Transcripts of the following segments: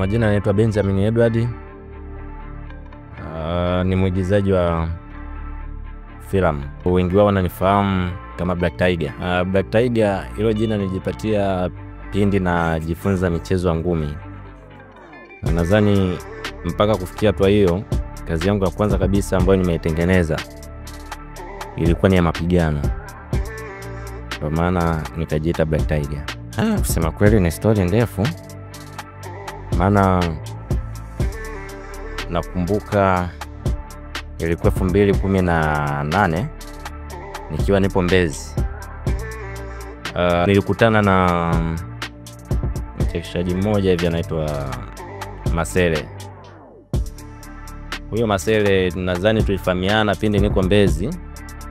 Kwa majina naitwa Benjamin Edward. Ni mwigizaji wa filamu. Wengi wao wananifahamu kama Black Tiger. Black Tiger hilo jina nilijipatia pindi na jifunza michezo ya ngumi. Nadhani mpaka kufikia hatua hiyo, kazi yangu ya kwanza kabisa ambayo nimeitengeneza ilikuwa ni ya mapigano. Kwa maana nikajiita Black Tiger. Kusema kweli ni story ndefu. Maana nakumbuka ilikuwa 2018 nikiwa nipo Mbezi. Nilikutana na mchekeshaji mmoja hivi anaitwa Masele. Huyo Masele nadhani tulifahamiana pindi niko Mbezi,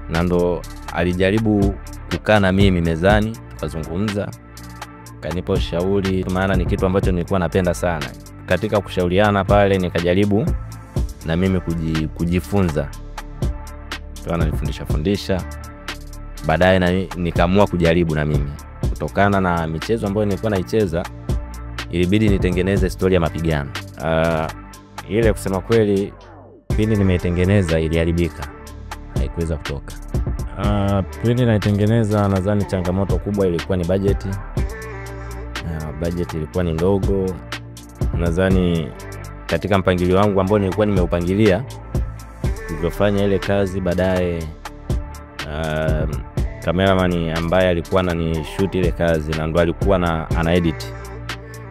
na ndo alijaribu kukaa na mimi mezani tukazungumza, kanipa ushauri, maana ni kitu ambacho nilikuwa napenda sana. Katika kushauriana pale nikajaribu na mimi kujifunza. Kwa ananifundisha baadaye na nikaamua kujaribu na mimi. Kutokana na michezo ambayo nilikuwa naicheza, ilibidi nitengeneze story ya mapigano. Ile kusema kweli pindi nimeitengeneza iliharibika, haikuweza kutoka. Pindi naitengeneza nadhani changamoto kubwa ilikuwa ni budget. Budget ilikuwa ni ndogo. Nadhani katika mpangilio wangu ambao nilikuwa nimeupangilia tulivyofanya ile kazi, baadaye cameraman ambaye alikuwa ananishoot ile kazi na ndo alikuwa ana edit.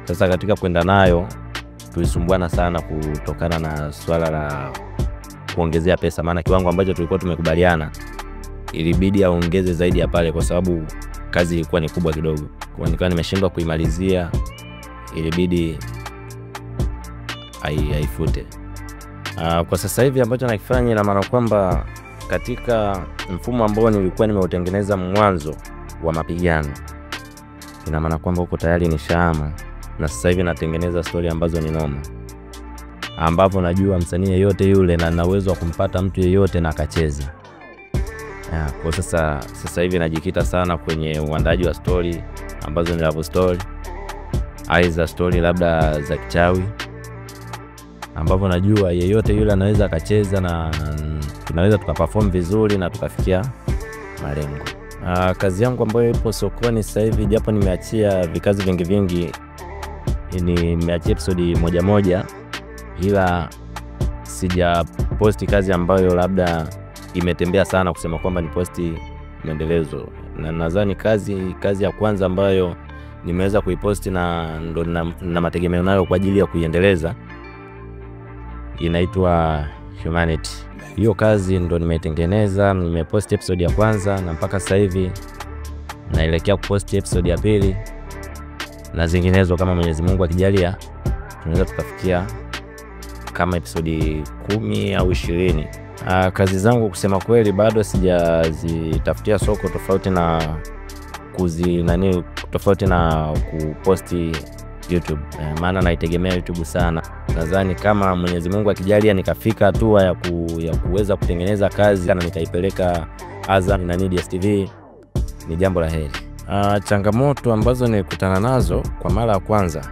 Sasa katika kwenda nayo tulisumbuana sana kutokana na swala la kuongezea pesa, maana kiwango ambacho tulikuwa tumekubaliana ilibidi aongeze zaidi ya pale kwa sababu kazi ilikuwa ni kubwa kidogo. Kwa nikawa nimeshindwa kuimalizia, ilibidi haifute. Kwa sasa hivi ambacho nakifanya, ina maana kwamba katika mfumo ambao nilikuwa nimeutengeneza mwanzo wa mapigano, ina maana kwamba huko tayari nishahama, na sasa hivi natengeneza story ambazo ni noma, ambapo najua msanii yeyote yule na nina uwezo wa kumpata mtu yeyote na akacheza. Kwa sasa hivi najikita sana kwenye uandaji wa story ambazo ni love story, aiza story labda za kichawi, ambapo najua yeyote yule anaweza akacheza na tunaweza tukaperform vizuri na tukafikia malengo. Kazi yangu ambayo ipo sokoni sasa hivi, japo nimeachia vikazi vingi, nimeachia episode moja, ila sija posti kazi ambayo labda imetembea sana kusema kwamba ni posti maendelezo. Na nadhani kazi ya kwanza ambayo nimeweza kuiposti na ndo na mategemeo nayo kwa ajili ya kuiendeleza inaitwa Humanity. Hiyo kazi ndo nimeitengeneza, nimeposti episode ya kwanza na mpaka sasa hivi naelekea kuposti episode ya pili, na zinginezo kama Mwenyezi Mungu akijalia tunaweza tukafikia kama episode 10 au 20. Kazi zangu kusema kweli bado sijazitafutia soko tofauti na tofauti na kuposti YouTube, maana naitegemea YouTube sana. Nadhani kama Mwenyezi Mungu akijalia nikafika hatua ya kuweza kutengeneza kazi na nikaipeleka Azam na DStv, ni jambo la heri. Changamoto ambazo nilikutana nazo kwa mara ya kwanza,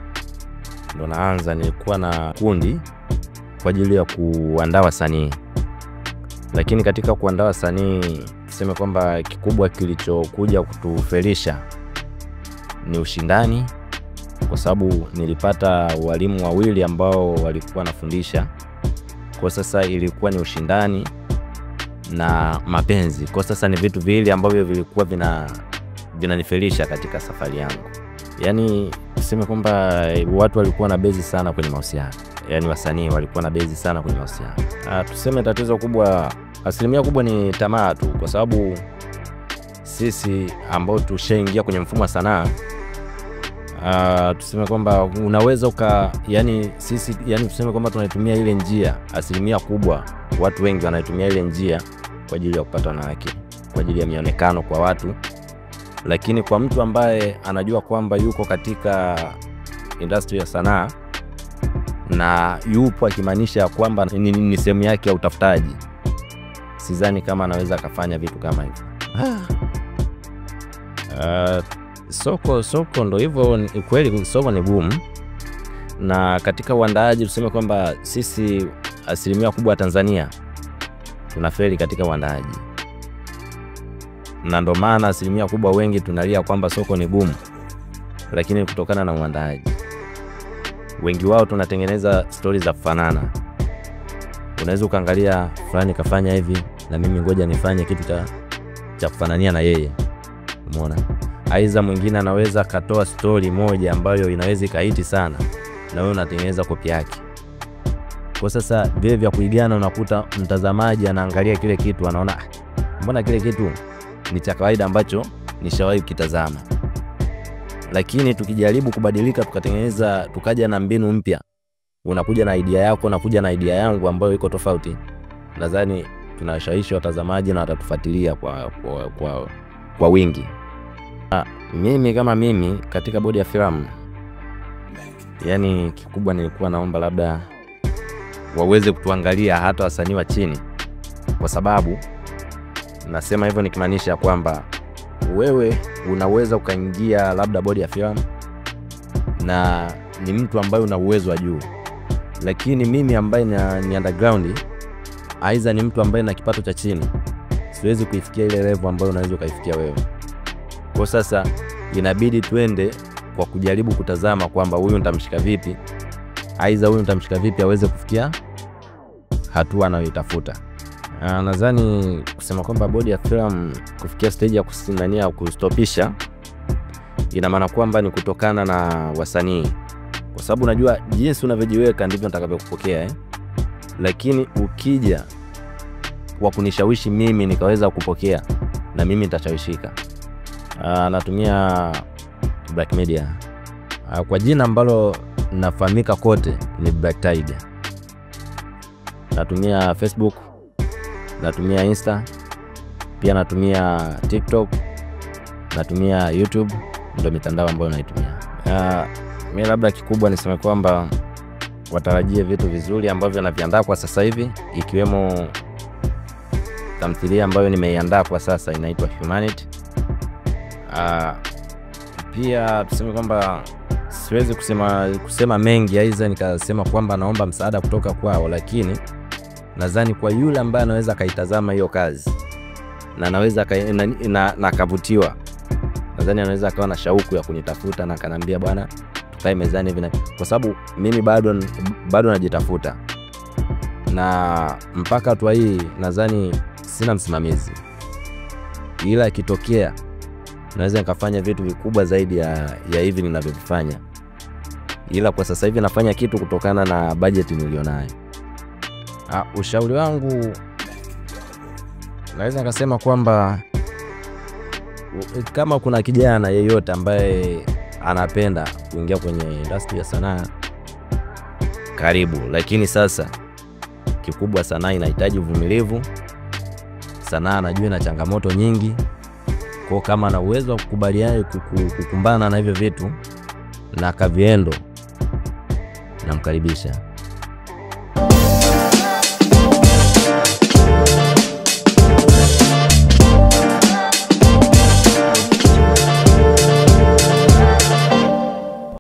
ndo naanza nilikuwa na kundi kwa ajili ya kuandaa wasanii. Lakini katika kuandaa wasanii, tuseme kwamba kikubwa kilichokuja kutufelisha ni ushindani, kwa sababu nilipata walimu wawili ambao walikuwa wanafundisha. Kwa sasa ilikuwa ni ushindani na mapenzi. Kwa sasa ni vitu viwili ambavyo vilikuwa vinanifelisha katika safari yangu. Yaani tuseme kwamba watu walikuwa na bezi sana kwenye mahusiano. Yaani wasanii walikuwa na bezi sana kwenye mahusiano. Tuseme tatizo kubwa, asilimia kubwa ni tamaa tu, kwa sababu sisi ambao tushaingia kwenye mfumo wa sanaa, tuseme kwamba unaweza sisi tuseme kwamba tunaitumia ile njia, asilimia kubwa watu wengi wanaitumia ile njia kwa ajili ya kupata wanawake, kwa ajili ya mionekano kwa watu. Lakini kwa mtu ambaye anajua kwamba yuko katika industry ya sanaa na yupo akimaanisha kwamba ni sehemu yake ya utafutaji, sidhani kama anaweza kufanya vitu kama hivyo. Soko ndo hivyo, kweli soko ni boom. Na katika uandaaji tuseme kwamba sisi asilimia kubwa Tanzania tunafeli katika uandaaji. Na ndo maana asilimia kubwa wengi tunalia kwamba soko ni gumu, lakini kutokana na uandaaji. Wengi wao tunatengeneza stori za kufanana. Unaweza ukaangalia fulani kafanya hivi na mimi ngoja nifanye kitu cha kufanania na yeye. Umeona? Aiza mwingine anaweza katoa story moja ambayo inaweza ikahiti sana na wewe unatengeneza kopi yake. Kwa sasa vile vya kuigana unakuta mtazamaji anaangalia kile kitu anaona mbona kile kitu ni cha kawaida ambacho nishawahi kukitazama. Lakini tukijaribu kubadilika tukatengeneza tukaja na mbinu mpya, unakuja na idea yako na kuja na idea yangu ambayo iko tofauti, nadhani tunashawishi watazamaji na watatufuatilia kwa wingi. Mimi kama mimi katika bodi ya filamu, yani kikubwa nilikuwa naomba labda waweze kutuangalia hata wasanii wa chini, kwa sababu nasema hivyo nikimaanisha kwamba wewe unaweza ukaingia labda bodi ya filamu na ni mtu ambaye una uwezo wa juu, lakini mimi ambaye ni underground, aiza ni mtu ambaye na kipato cha chini, siwezi kuifikia ile level ambayo unaweza ukaifikia wewe. Kwa sasa inabidi tuende kwa kujaribu kutazama kwamba huyu nitamshika vipi, aiza huyu nitamshika vipi aweze kufikia hatua anayoitafuta. Nadhani kusema kwamba bodi ya filamu kufikia stage ya kusimamia au kustopisha, ina maana kwamba ni kutokana na wasanii, kwa sababu unajua jinsi unavyojiweka ndivyo nitakavyokupokea Lakini ukija kwa kunishawishi mimi nikaweza kupokea, na mimi nitashawishika. Natumia Black Media. Kwa jina ambalo nafahamika kote ni Black Tiger. Natumia Facebook, natumia Insta, pia natumia TikTok, natumia YouTube, ndio mitandao ambayo naitumia. Mimi labda kikubwa niseme kwamba watarajie vitu vizuri ambavyo naviandaa kwa sasa hivi, ikiwemo tamthilia ambayo nimeiandaa kwa sasa inaitwa Humanity. Pia tuseme kwamba siwezi kusema mengi, aiza nikasema kwamba naomba msaada kutoka kwao, lakini nadhani kwa yule ambaye anaweza kaitazama hiyo kazi na anaweza na kavutiwa, nadhani anaweza akawa na shauku ya kunitafuta na kanambia bwana tukae mezani hivi, kwa sababu mimi bado najitafuta, na mpaka hatua hii nadhani sina msimamizi, ila ikitokea naweza nikafanya vitu vikubwa zaidi ya hivi ninavyofanya, ila kwa sasa hivi nafanya kitu kutokana na budget nilionayo. Ushauri wangu naweza nikasema kwamba kama kuna kijana yeyote ambaye anapenda kuingia kwenye industry ya sanaa, karibu. Lakini sasa kikubwa, sanaa inahitaji uvumilivu. Sanaa najua ina changamoto nyingi, kwa kama na uwezo wa kukubaliana kukumbana na hivyo vitu na kaviendo, namkaribisha.